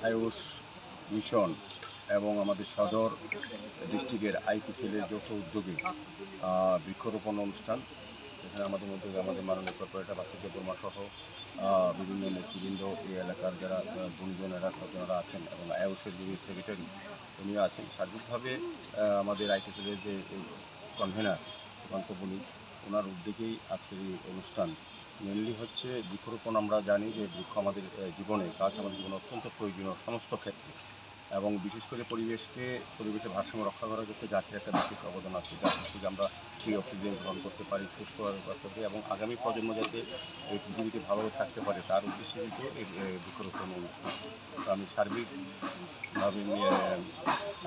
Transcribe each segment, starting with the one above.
Ayush mission এবং আমাদের সদর ডিস্ট্রিক্টের আইটি সেলের যৌথ উদ্যোগে বৃক্ষরোপণ অনুষ্ঠান। এখানে আমাদের মধ্যে আমাদের মাননীয় কর্পোরেটর বাসুদেব বর্মা সহ বিভিন্ন নেতৃবৃন্দ, এই এলাকার যারা গুণীজনেরা স্বজনেরা আছেন এবং আয়ুষের যিনি সেক্রেটারি উনিও আছেন। সার্বিকভাবে আমাদের আইটি সেলের যে কনভেনার সুকান্ত বণিক, ওনার উদ্যোগেই আজকের এই অনুষ্ঠান। মেনলি হচ্ছে বৃক্ষরোপণ। আমরা জানি যে বৃক্ষ আমাদের জীবনে, গাছ আমাদের জীবনে অত্যন্ত প্রয়োজনীয় সমস্ত ক্ষেত্রে, এবং বিশেষ করে পরিবেশের ভারসাম্য রক্ষা করার ক্ষেত্রে গাছের একটা বিশেষ অবদান আছে। গাছের থেকে আমরা সেই অক্সিজেন গ্রহণ করতে পারি, সুস্থভাবে বাঁচতে পারি এবং আগামী প্রজন্ম যাতে এই পৃথিবীতে ভালোভাবে থাকতে পারে তার উদ্দেশ্যে কিন্তু এই বৃক্ষরোপণ অনুষ্ঠান। তো আমি সার্বিকভাবে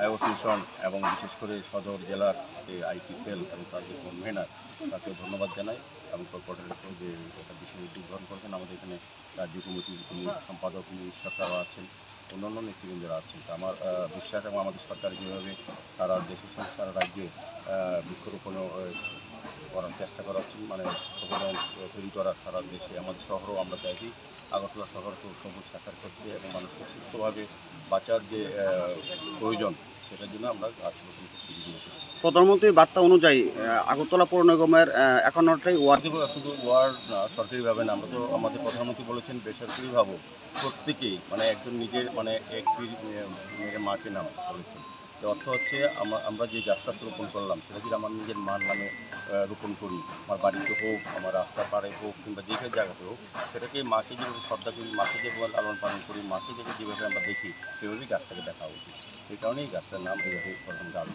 আয়ুষ মিশন এবং বিশেষ করে সদর জেলার যে আইটি সেল এবং তার যে কনভেনার, তাকে ধন্যবাদ জানাই এবং কর্পোরেটরকে যে একটা বিশেষ উদ্যোগ গ্রহণ করেছেন। আমাদের এখানে রাজ্য কমিটির যিনি সম্পাদক উনি সরকারও আছেন, অন্যান্য নেতৃবৃন্দরা আছেন। তো আমার বিশ্বাস এবং আমাদের সরকার যেভাবে সারা দেশের সঙ্গে সারা রাজ্যে বৃক্ষরোপণ করার চেষ্টা করা হচ্ছে, মানে সবুজ তৈরি করার সারা দেশে, আমাদের শহরও আমরা চাইছি আগরতলা শহরকে সবুজ সাকার করতে এবং মানুষকে সুস্থভাবে বাঁচার যে প্রয়োজন, সেটার জন্য আমরা গাছ রোপণ করতে বিভিন্ন। প্রধানমন্ত্রীর বার্তা অনুযায়ী আগরতলা পৌর নিগমের 51টাই ওয়ার্ড, শুধু ওয়ার্ড না, সরকারিভাবে না, আমরা তো আমাদের প্রধানমন্ত্রী বলেছেন বেসরকারিভাবেও প্রত্যেকেই, মানে একজন নিজের মানে এক মেয়ের মাকে নাম বলেছেন। তো অর্থ হচ্ছে আমরা যে গাছটা রোপণ করলাম সেটা যদি আমার নিজের মার নামে রোপণ করি, আমার বাড়িতে হোক, আমার রাস্তার পাড়ে হোক, কিংবা যেখানে জায়গাতে হোক, সেটাকে মাকে যেভাবে শ্রদ্ধা করি, মাকে যেভাবে লালন পালন করি, মাকে যেভাবে আমরা দেখি, সেভাবেই গাছটাকে দেখা উচিত। সেই কারণেই গাছটার নাম এইভাবে প্রধান গাছ